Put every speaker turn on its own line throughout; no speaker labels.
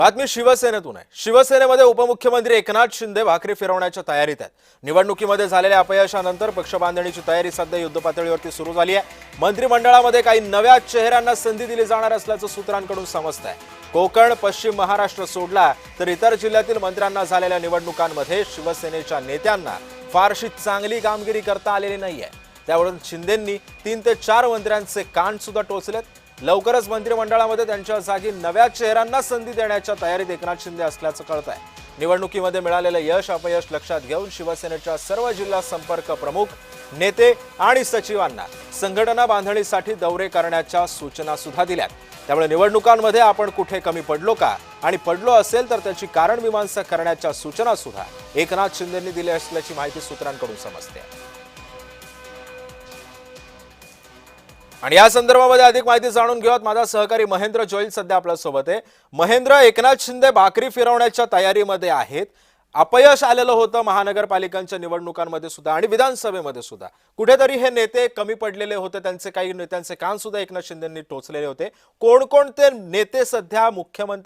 बातमी शिवसेनेतून आहे। शिवसेनेमध्ये उपमुख्यमंत्री एकनाथ शिंदे भाकरी फिरवण्याच्या तयारीत आहेत। निवडणुकीमध्ये झालेल्या अपयशानंतर पक्षबांधणीची तयारी सध्या युद्धपातळीवरती सुरू झाली आहे। मंत्रिमंडळामध्ये काही नव्या चेहऱ्यांना संधी दिली जाणार असल्याचं सूत्रांकडून समजतंय। कोकण, पश्चिम महाराष्ट्र सोडला तर इतर जिल्ह्यातील मंत्र्यांना झालेल्या निवडणुकांमध्ये शिवसेनेच्या नेत्यांना फारशी चांगली कामगिरी करता आलेली नाहीये। त्यावरून शिंदेंनी 3 ते 4 मंत्र्यांचे कान सुद्धा टोचलेत। लवकरच मंत्रिमंडळामध्ये त्यांच्या जागी नव्या चेहऱ्यांना संधी देण्याच्या तयारीत एकनाथ शिंदे असल्याचं कळतंय। निवडणुकीमध्ये मिळालेलं यश अपयश लक्षात घेऊन शिवसेनेच्या सर्व जिल्हा संपर्क प्रमुख, नेते आणि सचिवांना संघटना बांधणीसाठी दौरे करण्याच्या सूचना सुद्धा दिल्यात। त्यामुळे निवडणुकांमध्ये आपण कुठे कमी पडलो का आणि पडलो असेल तर त्याची कारण मीमांसा करण्याच्या सूचना सुद्धा एकनाथ शिंदेंनी दिल्या असल्याची माहिती सूत्रांकडून समजते। आणि या संदर्भामध्ये अधिक माहिती जाणून घेऊयात। माझा सहकारी महेंद्र जोईल सध्या आपल्या सोबत आहे। महेंद्र, एकनाथ शिंदे भाकरी फिरवण्याच्या तयारीमध्ये आहेत। अपयश आलेलं होतं महानगरपालिकांच्या निवडणुकांमध्ये सुद्धा आणि विधानसभेमध्ये सुद्धा। कुठेतरी हे नेते कमी पडलेले होते, त्यांचे काही नेत्यांचे कान सुद्धा एकनाथ शिंदेंनी टोचलेले होते। कोणकोणते नेते सध्या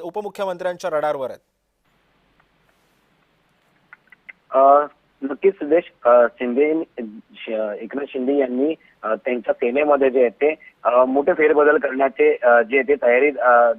उपमुख्यमंत्र्यांच्या रडारवर आहेत?
नक्कीच सुदेश, एकनाथ शिंदे यांनी त्यांच्या सेनेमध्ये जे आहे ते मोठे फेरबदल करण्याचे जे ते तयारी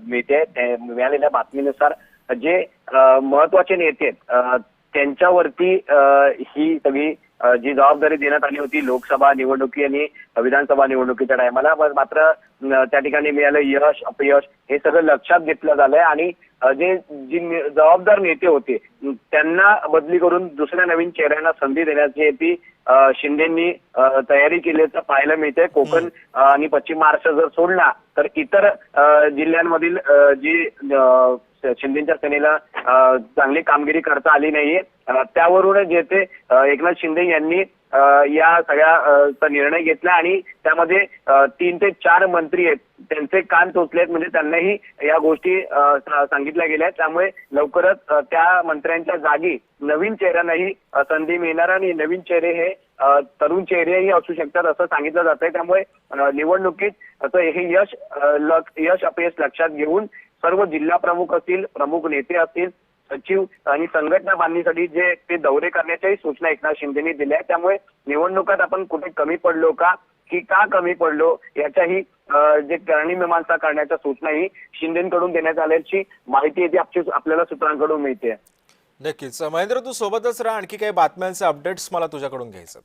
मिळते। मिळालेल्या बातमीनुसार जे महत्वाचे नेते आहेत त्यांच्यावरती ही सगळी जी जबाबदारी देण्यात आली होती लोकसभा निवडणुकी आणि विधानसभा निवडणुकीच्या टायमाला। मात्र त्या ठिकाणी मिळालं यश अपयश हे सगळं लक्षात घेतलं झालंय आणि जी जबाबदार नेते होते त्यांना बदली करून दुसऱ्या नवीन चेहऱ्यांना संधी देण्याची ती शिंदेंनी तयारी केल्याचं पाहायला मिळते। कोकण आणि पश्चिम महाराष्ट्र जर सोडला तर इतर जिल्ह्यांमधील जी शिंदेच्या सेनेला चांगली कामगिरी करता आली नाहीये, त्यावरून जे ते एकनाथ शिंदे यांनी या सगळ्याचा निर्णय घेतला आणि त्यामध्ये 3 ते 4 मंत्री आहेत त्यांचे कान टोचलेत, म्हणजे त्यांनाही या गोष्टी सांगितल्या गेल्या। त्यामुळे लवकरच त्या मंत्र्यांच्या जागी नवीन चेहऱ्यांनाही संधी मिळणार आणि नवीन चेहरे हे तरुण चेहरेही असू शकतात असं सांगितलं जात आहे। त्यामुळे निवडणुकीत हे यश अपयश लक्षात घेऊन सर्व जिल्हा प्रमुख असतील, प्रमुख नेते असतील, सचिव आणि संघटना बांधणीसाठी जे ते दौरे करण्याच्याही सूचना एकनाथ शिंदेंनी दिल्या। त्यामुळे निवडणुकात आपण कुठे कमी पडलो का कमी पडलो याच्याही जे मीमांसा करण्याच्या सूचनाही शिंदेकडून देण्यात आल्याची माहिती येते आपल्याला सूत्रांकडून मिळते।
नक्कीच महेंद्र, तू सोबतच राहा, आणखी काही बातम्यांचे अपडेट्स मला तुझ्याकडून घ्यायचं।